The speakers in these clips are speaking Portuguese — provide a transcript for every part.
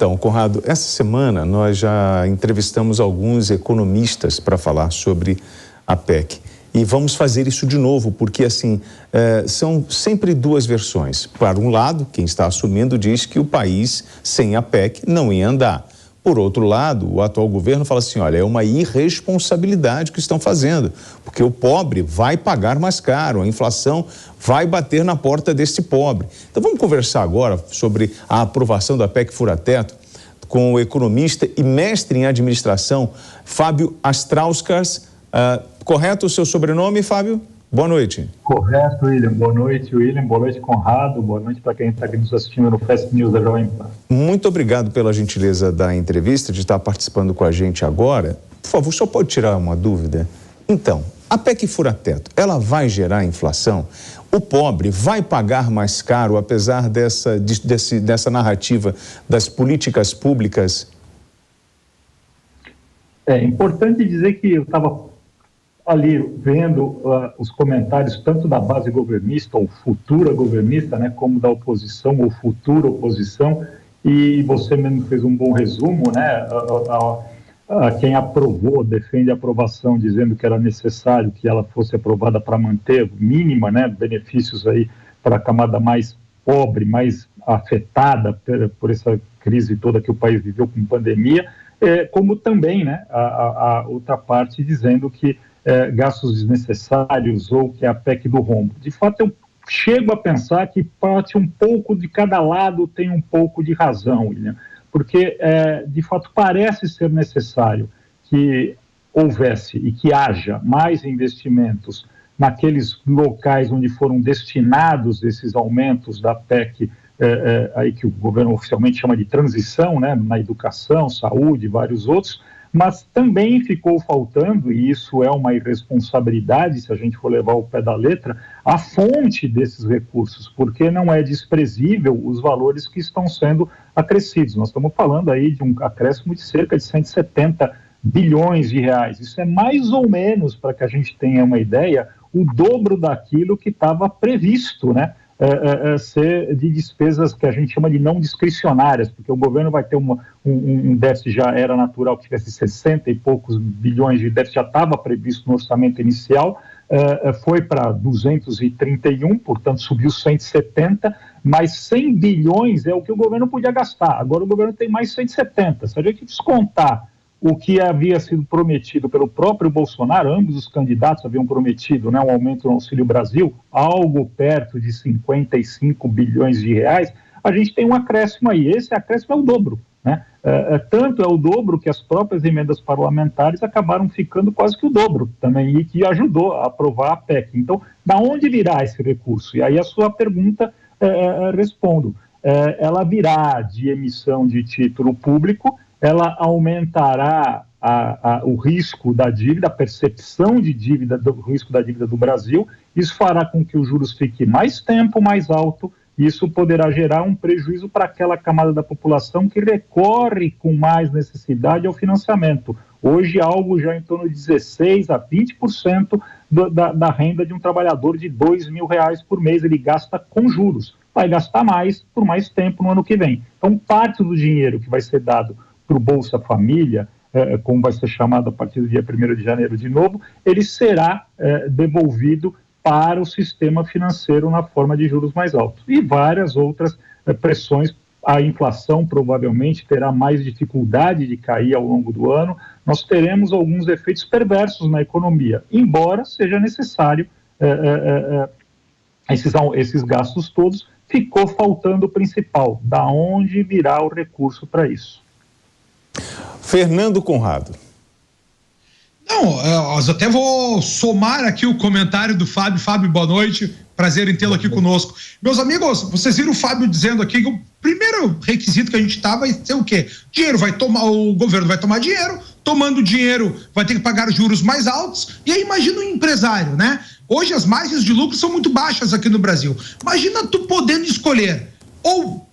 Então, Conrado, essa semana nós já entrevistamos alguns economistas para falar sobre a PEC. E vamos fazer isso de novo, porque assim, são sempre duas versões. Para um lado, quem está assumindo diz que o país sem a PEC não ia andar. Por outro lado, o atual governo fala assim, olha, é uma irresponsabilidade que estão fazendo, porque o pobre vai pagar mais caro, a inflação vai bater na porta desse pobre. Então vamos conversar agora sobre a aprovação da PEC Fura-Teto com o economista e mestre em administração, Fábio Astrauskas. Correto o seu sobrenome, Fábio? Boa noite. Correto, William. Boa noite, William. Boa noite, Conrado. Boa noite para quem está aqui nos assistindo no Fast News da Jovem Pan. Muito obrigado pela gentileza da entrevista, de estar participando com a gente agora. Por favor, só pode tirar uma dúvida? Então, a PEC Fura-Teto, ela vai gerar inflação? O pobre vai pagar mais caro, apesar dessa narrativa das políticas públicas? É importante dizer que eu estava ali vendo os comentários tanto da base governista ou futura governista, né, como da oposição ou futura oposição, e você mesmo fez um bom resumo, né, quem aprovou, defende a aprovação, dizendo que era necessário que ela fosse aprovada para manter mínima, né, benefícios aí para a camada mais pobre, mais afetada por essa crise toda que o país viveu com pandemia, como também, né, a outra parte dizendo que gastos desnecessários ou que é a PEC do rombo. De fato, eu chego a pensar que parte um pouco de cada lado tem um pouco de razão, William, porque, de fato, parece ser necessário que houvesse e que haja mais investimentos naqueles locais onde foram destinados esses aumentos da PEC, aí que o governo oficialmente chama de transição, né, na educação, saúde e vários outros, mas também ficou faltando, e isso é uma irresponsabilidade se a gente for levar o pé da letra, a fonte desses recursos, porque não é desprezível os valores que estão sendo acrescidos. Nós estamos falando aí de um acréscimo de cerca de 170 bilhões de reais. Isso é mais ou menos, para que a gente tenha uma ideia, o dobro daquilo que estava previsto, né? Ser de despesas que a gente chama de não discricionárias, porque o governo vai ter um déficit, já era natural que tivesse 60 e poucos bilhões de déficit, já estava previsto no orçamento inicial, foi para 231, portanto subiu 170, mas 100 bilhões é o que o governo podia gastar. Agora o governo tem mais 170. Se a gente descontar o que havia sido prometido pelo próprio Bolsonaro, ambos os candidatos haviam prometido, né, um aumento no Auxílio Brasil, algo perto de 55 bilhões de reais, a gente tem um acréscimo aí. Esse acréscimo é o dobro, né? Tanto é o dobro que as próprias emendas parlamentares acabaram ficando quase que o dobro também, e que ajudou a aprovar a PEC. Então, da onde virá esse recurso? E aí a sua pergunta, respondo. Ela virá de emissão de título público, ela aumentará o risco da dívida, a percepção de dívida, do risco da dívida do Brasil. Isso fará com que os juros fiquem mais tempo, mais alto, e isso poderá gerar um prejuízo para aquela camada da população que recorre com mais necessidade ao financiamento. Hoje, algo já em torno de 16% a 20% da renda de um trabalhador de R$2.000 por mês, ele gasta com juros. Vai gastar mais por mais tempo no ano que vem. Então, parte do dinheiro que vai ser dado para o Bolsa Família, como vai ser chamado a partir do dia 1º de janeiro de novo, ele será devolvido para o sistema financeiro na forma de juros mais altos. E várias outras pressões. A inflação provavelmente terá mais dificuldade de cair ao longo do ano. Nós teremos alguns efeitos perversos na economia, embora seja necessário esses gastos todos. Ficou faltando o principal, da onde virá o recurso para isso. Fernando Conrado. Não, eu até vou somar aqui o comentário do Fábio. Fábio, boa noite, prazer em tê-lo aqui conosco. Meus amigos, vocês viram o Fábio dizendo aqui que o primeiro requisito que a gente vai ser o quê? O governo vai tomar dinheiro, tomando dinheiro vai ter que pagar juros mais altos, e aí imagina um empresário, né? Hoje as margens de lucro são muito baixas aqui no Brasil. Imagina tu podendo escolher ou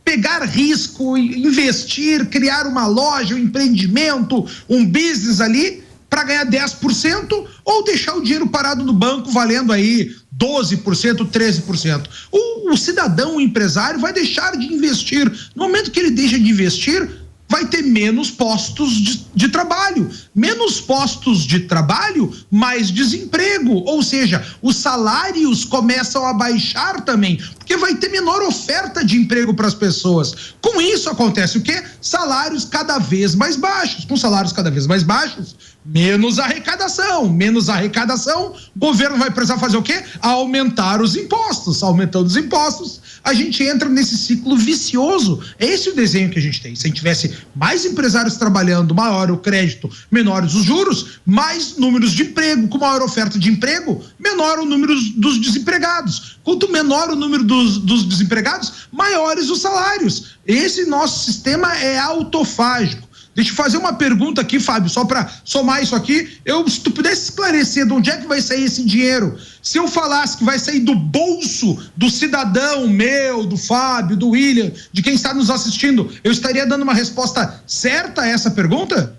pegar risco, investir, criar uma loja, um empreendimento, um business ali para ganhar 10%, ou deixar o dinheiro parado no banco valendo aí 12%, 13%. O cidadão, o empresário vai deixar de investir. No momento que ele deixa de investir, vai ter menos postos de trabalho. Menos postos de trabalho, mais desemprego. Ou seja, os salários começam a baixar também, porque vai ter menor oferta de emprego para as pessoas. Com isso acontece o quê? Salários cada vez mais baixos. Com salários cada vez mais baixos, menos arrecadação. Menos arrecadação, o governo vai precisar fazer o quê? Aumentar os impostos. Aumentando os impostos, a gente entra nesse ciclo vicioso. Esse é o desenho que a gente tem. Se a gente tivesse mais empresários trabalhando, maior o crédito, menores os juros, mais números de emprego. Com maior oferta de emprego, menor o número dos desempregados. Quanto menor o número dos desempregados, maiores os salários. Esse nosso sistema é autofágico. Deixa eu fazer uma pergunta aqui, Fábio, só para somar isso aqui. Se tu pudesse esclarecer de onde é que vai sair esse dinheiro, se eu falasse que vai sair do bolso do cidadão meu, do Fábio, do William, de quem está nos assistindo, eu estaria dando uma resposta certa a essa pergunta?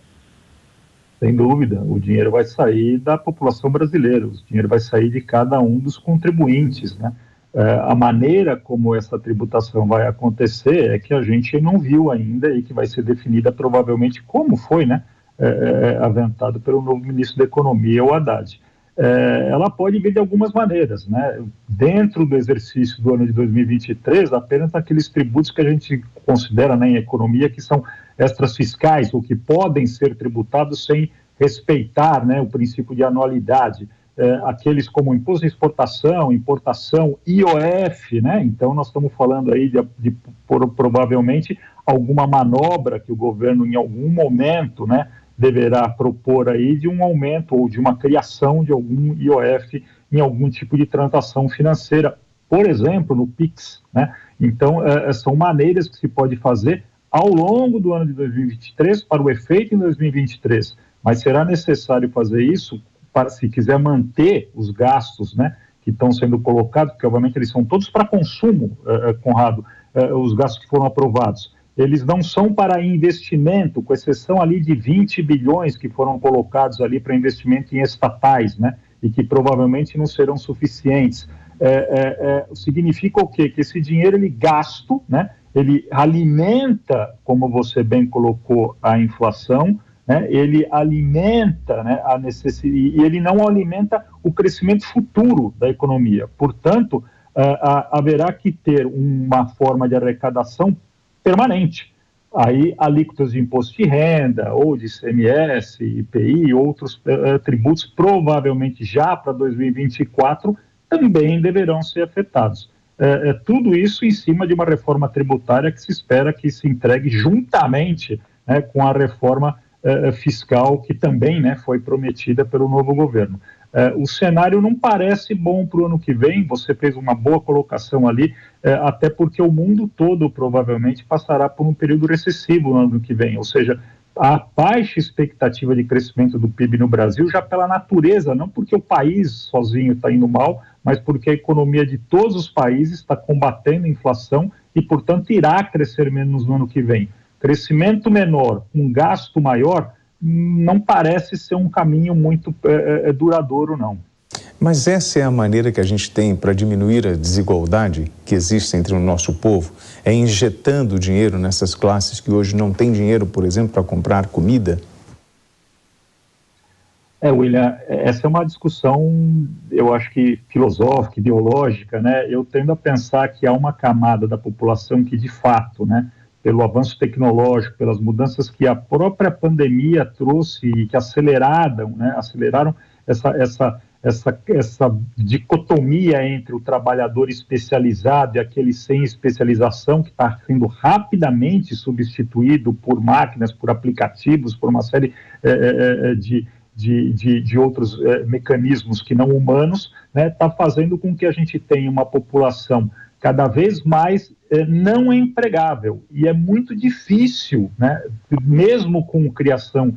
Sem dúvida, o dinheiro vai sair da população brasileira, o dinheiro vai sair de cada um dos contribuintes, né? A maneira como essa tributação vai acontecer é que a gente não viu ainda e que vai ser definida provavelmente como foi, né, aventado pelo novo ministro da Economia, o Haddad. Ela pode vir de algumas maneiras, né? Dentro do exercício do ano de 2023, apenas aqueles tributos que a gente considera, né, em economia que são extras fiscais ou que podem ser tributados sem respeitar, né, o princípio de anualidade. Aqueles como imposto de exportação, importação, IOF, né? Então nós estamos falando aí de provavelmente alguma manobra que o governo em algum momento, né, deverá propor aí de um aumento ou de uma criação de algum IOF em algum tipo de transação financeira, por exemplo, no PIX, né? Então são maneiras que se pode fazer ao longo do ano de 2023 para o efeito em 2023, mas será necessário fazer isso se quiser manter os gastos, né, que estão sendo colocados, porque obviamente eles são todos para consumo, Conrado, os gastos que foram aprovados, eles não são para investimento, com exceção ali de 20 bilhões que foram colocados ali para investimento em estatais, né, e que provavelmente não serão suficientes. Significa o quê? Que esse dinheiro ele gasto, né, ele alimenta, como você bem colocou, a inflação, né, ele alimenta, né, a necessidade, e ele não alimenta o crescimento futuro da economia. Portanto, haverá que ter uma forma de arrecadação permanente. Aí, alíquotas de imposto de renda, ou de ICMS, IPI, outros tributos, provavelmente já para 2024, também deverão ser afetados. Tudo isso em cima de uma reforma tributária que se espera que se entregue juntamente, né, com a reforma fiscal que também, né, foi prometida pelo novo governo. O cenário não parece bom para o ano que vem, você fez uma boa colocação ali, até porque o mundo todo provavelmente passará por um período recessivo no ano que vem, ou seja, a baixa expectativa de crescimento do PIB no Brasil já pela natureza, não porque o país sozinho está indo mal, mas porque a economia de todos os países está combatendo a inflação e, portanto, irá crescer menos no ano que vem. Crescimento menor, um gasto maior, não parece ser um caminho muito duradouro, não. Mas essa é a maneira que a gente tem para diminuir a desigualdade que existe entre o nosso povo? É injetando dinheiro nessas classes que hoje não têm dinheiro, por exemplo, para comprar comida? William, essa é uma discussão, eu acho que filosófica, ideológica, né? Eu tendo a pensar que há uma camada da população que, de fato, né, pelo avanço tecnológico, pelas mudanças que a própria pandemia trouxe e que aceleraram essa dicotomia entre o trabalhador especializado e aquele sem especialização, que está sendo rapidamente substituído por máquinas, por aplicativos, por uma série de outros mecanismos que não humanos, né, está fazendo com que a gente tenha uma população cada vez mais não empregável. E é muito difícil, né, mesmo com criação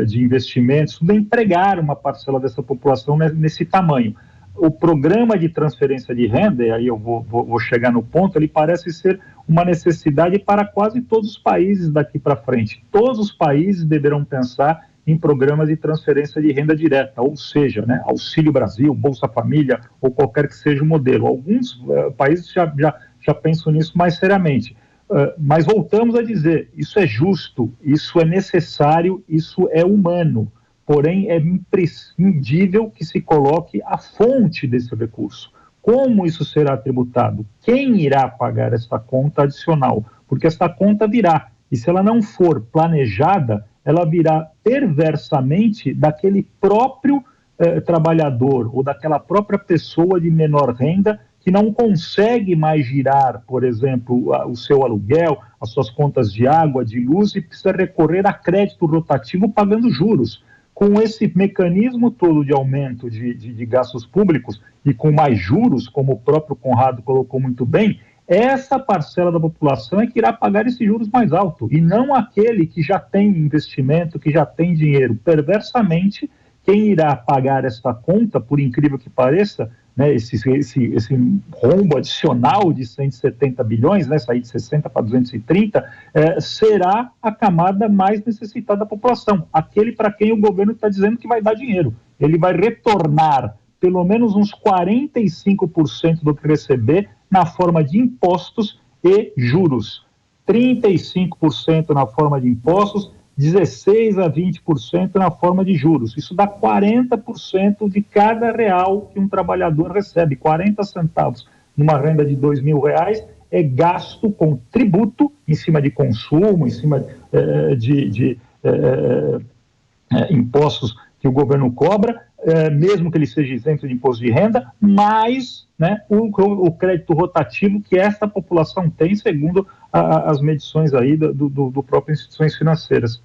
de investimentos, de empregar uma parcela dessa população nesse tamanho. O programa de transferência de renda, e aí eu vou chegar no ponto, ele parece ser uma necessidade para quase todos os países daqui para frente. Todos os países deverão pensar em programas de transferência de renda direta, ou seja, né, Auxílio Brasil, Bolsa Família, ou qualquer que seja o modelo. Alguns países já pensam nisso mais seriamente. Mas voltamos a dizer, isso é justo, isso é necessário, isso é humano, porém é imprescindível que se coloque a fonte desse recurso. Como isso será tributado? Quem irá pagar esta conta adicional? Porque esta conta virá, e se ela não for planejada, ela virá perversamente daquele próprio trabalhador ou daquela própria pessoa de menor renda que não consegue mais girar, por exemplo, o seu aluguel, as suas contas de água, de luz, e precisa recorrer a crédito rotativo pagando juros. Com esse mecanismo todo de aumento de gastos públicos e com mais juros, como o próprio Conrado colocou muito bem, essa parcela da população é que irá pagar esse juros mais alto, e não aquele que já tem investimento, que já tem dinheiro. Perversamente, quem irá pagar esta conta, por incrível que pareça, né, esse rombo adicional de 170 bilhões, né, sair de 60 para 230, será a camada mais necessitada da população, aquele para quem o governo está dizendo que vai dar dinheiro. Ele vai retornar pelo menos uns 45% do que receber na forma de impostos e juros. 35% na forma de impostos, 16% a 20% na forma de juros. Isso dá 40% de cada real que um trabalhador recebe. 40 centavos numa renda de R$2.000 é gasto com tributo em cima de consumo, em cima de impostos que o governo cobra, mesmo que ele seja isento de imposto de renda, mais, né, o crédito rotativo que esta população tem, segundo as medições aí do próprio instituições financeiras.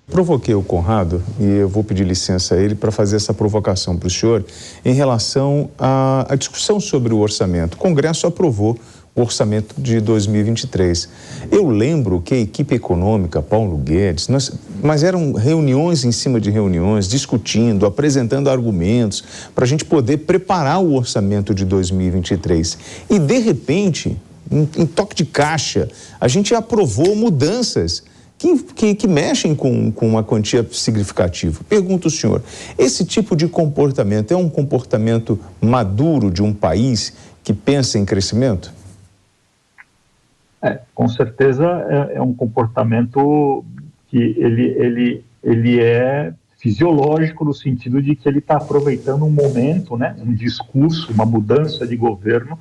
Provoquei o Conrado, e eu vou pedir licença a ele para fazer essa provocação para o senhor em relação à discussão sobre o orçamento. O Congresso aprovou o orçamento de 2023. Eu lembro que a equipe econômica, Paulo Guedes, mas eram reuniões em cima de reuniões, discutindo, apresentando argumentos para a gente poder preparar o orçamento de 2023. E, de repente, em toque de caixa, a gente aprovou mudanças que mexem com uma quantia significativa. Pergunto ao senhor, esse tipo de comportamento é um comportamento maduro de um país que pensa em crescimento? Com certeza é um comportamento que ele é fisiológico no sentido de que ele está aproveitando um momento, né, um discurso, uma mudança de governo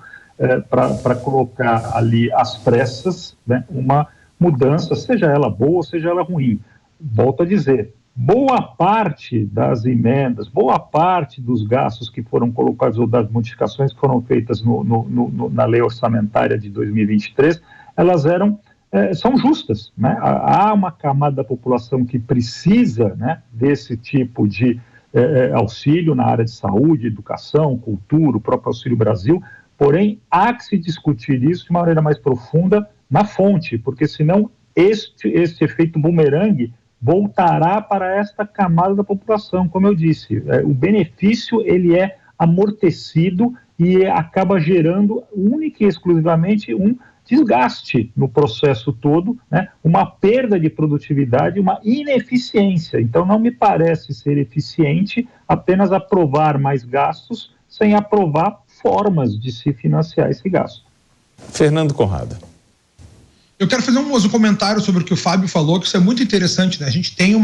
para colocar ali às pressas, né, uma mudança, seja ela boa ou seja ela ruim. Volto a dizer, boa parte das emendas, boa parte dos gastos que foram colocados ou das modificações que foram feitas na lei orçamentária de 2023, elas são justas, né? Há uma camada da população que precisa, né, desse tipo de auxílio na área de saúde, educação, cultura, o próprio Auxílio Brasil, porém há que se discutir isso de uma maneira mais profunda na fonte, porque senão este efeito bumerangue voltará para esta camada da população, como eu disse. O benefício ele é amortecido e acaba gerando única e exclusivamente um desgaste no processo todo, né? Uma perda de produtividade, uma ineficiência. Então não me parece ser eficiente apenas aprovar mais gastos sem aprovar formas de se financiar esse gasto. Fernando Conrado. Eu quero fazer um comentário sobre o que o Fábio falou, que isso é muito interessante, né? A gente tem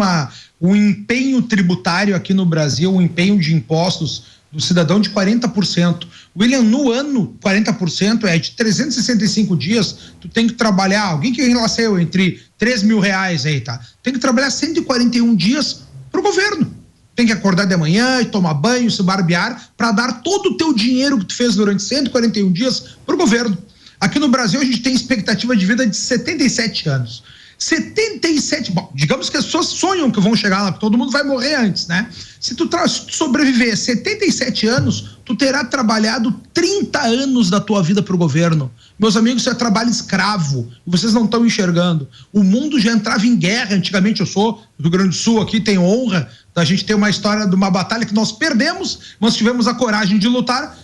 um empenho tributário aqui no Brasil, um empenho de impostos do cidadão de 40%. William, no ano, 40% é de 365 dias, tu tem que trabalhar, alguém que nasceu entre R$3.000 aí, tá? Tem que trabalhar 141 dias pro governo. Tem que acordar de manhã e tomar banho, se barbear, para dar todo o teu dinheiro que tu fez durante 141 dias pro governo. Aqui no Brasil a gente tem expectativa de vida de 77 anos. 77, bom, digamos que as pessoas sonham que vão chegar lá, porque todo mundo vai morrer antes, né? Se tu sobreviver 77 anos, tu terá trabalhado 30 anos da tua vida pro governo. Meus amigos, isso é trabalho escravo, vocês não estão enxergando. O mundo já entrava em guerra, antigamente eu sou do Rio Grande do Sul, aqui tem honra da gente ter uma história de uma batalha que nós perdemos, mas tivemos a coragem de lutar,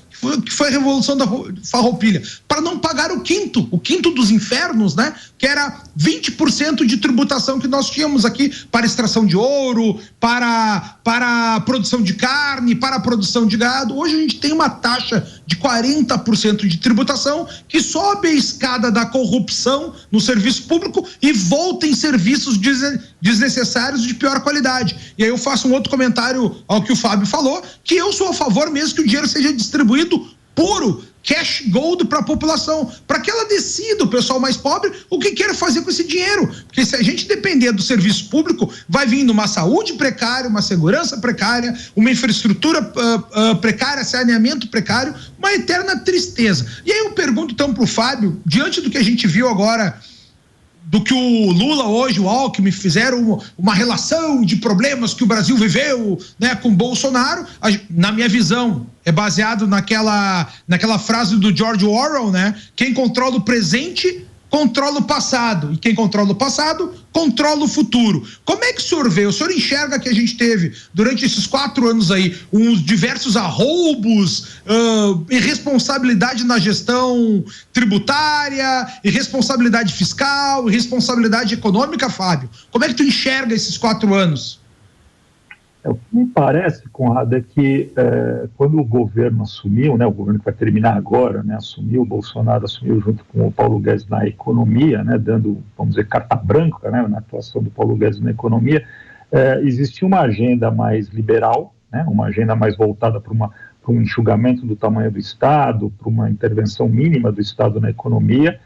que foi a Revolução da Farroupilha, para não pagar o quinto dos infernos, né? Que era 20% de tributação que nós tínhamos aqui para extração de ouro, para a produção de carne, para a produção de gado. Hoje a gente tem uma taxa de 40% de tributação que sobe a escada da corrupção no serviço público e volta em serviços desnecessários de pior qualidade. E aí eu faço um outro comentário ao que o Fábio falou, que eu sou a favor mesmo que o dinheiro seja distribuído puro, cash gold para a população, para que ela decida, o pessoal mais pobre, o que quer fazer com esse dinheiro. Porque se a gente depender do serviço público, vai vindo uma saúde precária, uma segurança precária, uma infraestrutura precária, saneamento precário, uma eterna tristeza. E aí eu pergunto então para o Fábio, diante do que a gente viu agora, do que o Lula hoje, o Alckmin fizeram uma relação de problemas que o Brasil viveu, né, com Bolsonaro, na minha visão, é baseado naquela frase do George Orwell, né? Quem controla o presente controla o passado, e quem controla o passado controla o futuro. Como é que o senhor vê? O senhor enxerga que a gente teve, durante esses 4 anos aí, uns diversos arroubos, irresponsabilidade na gestão tributária, irresponsabilidade fiscal, irresponsabilidade econômica, Fábio? Como é que tu enxerga esses 4 anos? O que me parece, Conrado, é que quando o governo assumiu, né, o governo que vai terminar agora, né, assumiu, o Bolsonaro assumiu junto com o Paulo Guedes na economia, né, dando, vamos dizer, carta branca, né, na atuação do Paulo Guedes na economia, existia uma agenda mais liberal, né, uma agenda mais voltada para um enxugamento do tamanho do Estado, para uma intervenção mínima do Estado na economia.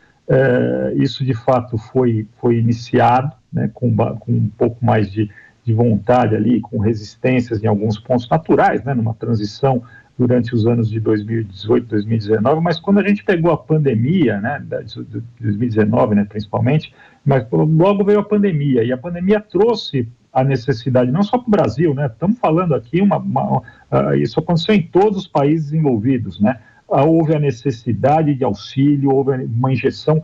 Isso, de fato, foi iniciado, né, com um pouco mais de vontade ali, com resistências em alguns pontos naturais, né, numa transição durante os anos de 2018, 2019, mas quando a gente pegou a pandemia, né, de 2019, né, principalmente, mas logo veio a pandemia, e a pandemia trouxe a necessidade, não só para o Brasil, né, estamos falando aqui, isso aconteceu em todos os países envolvidos, né, houve a necessidade de auxílio, houve uma injeção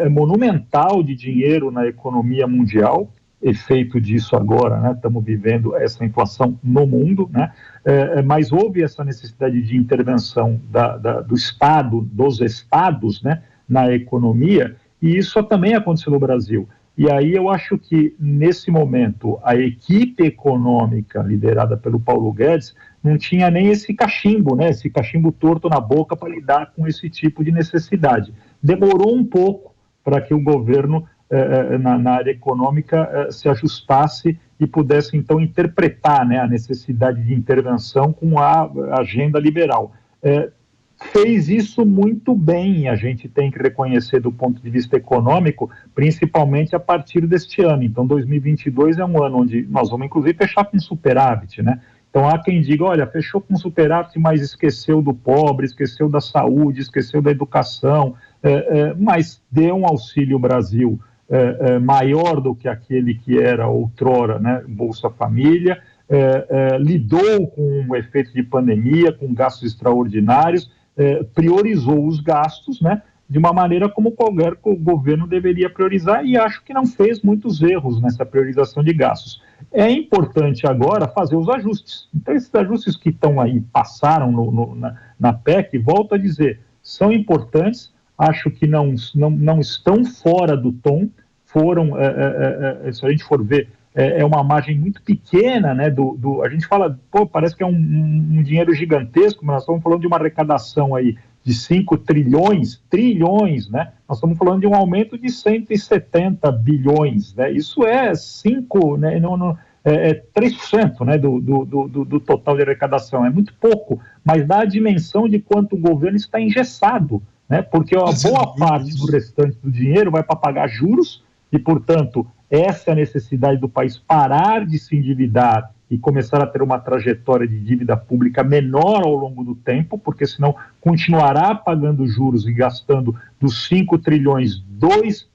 monumental de dinheiro na economia mundial. Efeito disso agora, né, estamos vivendo essa inflação no mundo, né, mas houve essa necessidade de intervenção do Estado, dos Estados, né, na economia, e isso também aconteceu no Brasil. E aí eu acho que, nesse momento, a equipe econômica liderada pelo Paulo Guedes não tinha nem esse cachimbo, né, esse cachimbo torto na boca para lidar com esse tipo de necessidade. Demorou um pouco para que o governo na área econômica se ajustasse e pudesse, então, interpretar, né, a necessidade de intervenção com a agenda liberal. Fez isso muito bem, a gente tem que reconhecer do ponto de vista econômico, principalmente a partir deste ano. Então, 2022 é um ano onde nós vamos, inclusive, fechar com superávit, né? Então, há quem diga, olha, fechou com superávit, mas esqueceu do pobre, esqueceu da saúde, esqueceu da educação, mas deu um Auxílio Brasil maior do que aquele que era outrora, né, Bolsa Família, lidou com o efeito de pandemia, com gastos extraordinários, priorizou os gastos, né, de uma maneira como qualquer governo deveria priorizar, e acho que não fez muitos erros nessa priorização de gastos. É importante agora fazer os ajustes. Então, esses ajustes que estão aí, passaram na PEC, volto a dizer, são importantes, acho que não estão fora do tom, se a gente for ver, é uma margem muito pequena, né, a gente fala, parece que é um dinheiro gigantesco, mas nós estamos falando de uma arrecadação aí de 5 trilhões, né, nós estamos falando de um aumento de 170 bilhões, né, isso é 5, né, 3%, né, do total de arrecadação, é muito pouco, mas dá a dimensão de quanto o governo está engessado, né, porque a boa parte do restante do dinheiro vai para pagar juros, e, portanto, essa é a necessidade do país parar de se endividar e começar a ter uma trajetória de dívida pública menor ao longo do tempo, porque senão continuará pagando juros e gastando dos 5 trilhões, 2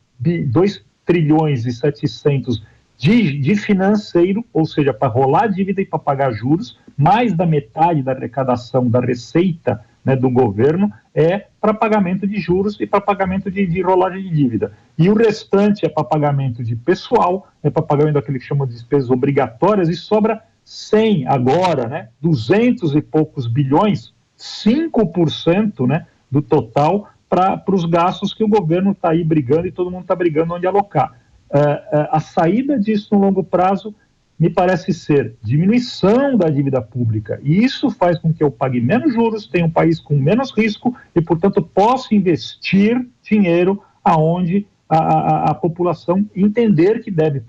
trilhões e 700 de financeiro, ou seja, para rolar dívida e para pagar juros, mais da metade da arrecadação da receita, né, do governo é para pagamento de juros e para pagamento de rolagem de dívida. E o restante é para pagamento de pessoal, é para pagamento daquele que chama de despesas obrigatórias, e sobra 100 agora, né, 200 e poucos bilhões, 5%, né, do total para os gastos que o governo está aí brigando e todo mundo está brigando onde alocar. A saída disso no longo prazo me parece ser diminuição da dívida pública, e isso faz com que eu pague menos juros, tenha um país com menos risco e, portanto, possa investir dinheiro aonde a população entender que deve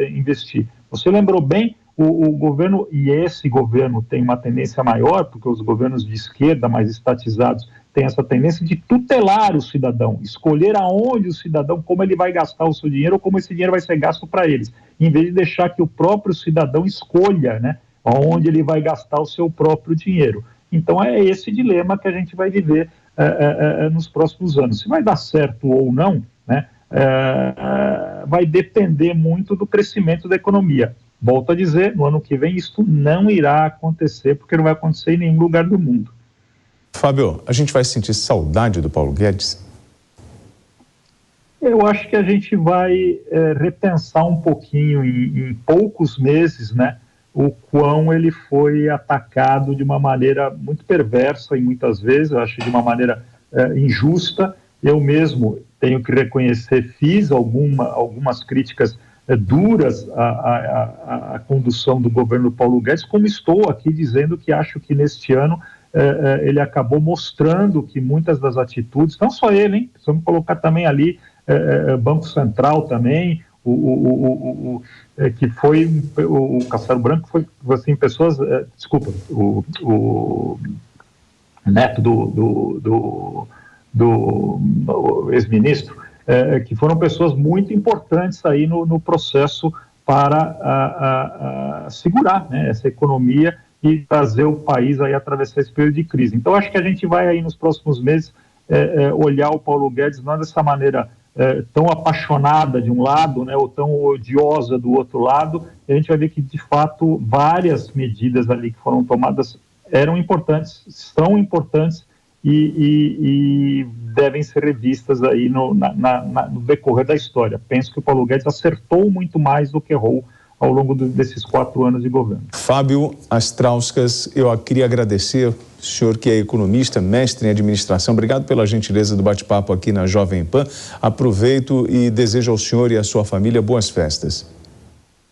investir. Você lembrou bem, o governo, e esse governo tem uma tendência maior, porque os governos de esquerda mais estatizados têm essa tendência de tutelar o cidadão, escolher aonde o cidadão, como ele vai gastar o seu dinheiro ou como esse dinheiro vai ser gasto para eles, em vez de deixar que o próprio cidadão escolha, né, aonde ele vai gastar o seu próprio dinheiro. Então é esse dilema que a gente vai viver nos próximos anos. Se vai dar certo ou não, né, vai depender muito do crescimento da economia. Volto a dizer, no ano que vem isso não irá acontecer, porque não vai acontecer em nenhum lugar do mundo. Fábio, a gente vai sentir saudade do Paulo Guedes? Eu acho que a gente vai repensar um pouquinho em poucos meses, né, o quão ele foi atacado de uma maneira muito perversa e muitas vezes, eu acho de uma maneira injusta. Eu mesmo tenho que reconhecer, fiz algumas críticas duras à condução do governo Paulo Guedes, como estou aqui dizendo que acho que neste ano ele acabou mostrando que muitas das atitudes, não só ele, hein, precisamos colocar também ali Banco Central também, que foi o Castelo Branco, foi assim, pessoas, desculpa, o neto do ex-ministro, que foram pessoas muito importantes aí no processo para segurar, né, essa economia e trazer o país aí a atravessar esse período de crise. Então, acho que a gente vai aí nos próximos meses olhar o Paulo Guedes não dessa maneira tão apaixonada de um lado, né, ou tão odiosa do outro lado, e a gente vai ver que, de fato, várias medidas ali que foram tomadas eram importantes, são importantes, e devem ser revistas aí no decorrer da história. Penso que o Paulo Guedes acertou muito mais do que errou ao longo desses 4 anos de governo. Fábio Astrauskas, eu queria agradecer, o senhor que é economista, mestre em administração, obrigado pela gentileza do bate-papo aqui na Jovem Pan. Aproveito e desejo ao senhor e à sua família boas festas.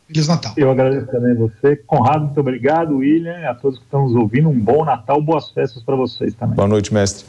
Feliz Natal. Eu agradeço também a você. Conrado, muito obrigado. William, a todos que estão nos ouvindo, um bom Natal, boas festas para vocês também. Boa noite, mestre.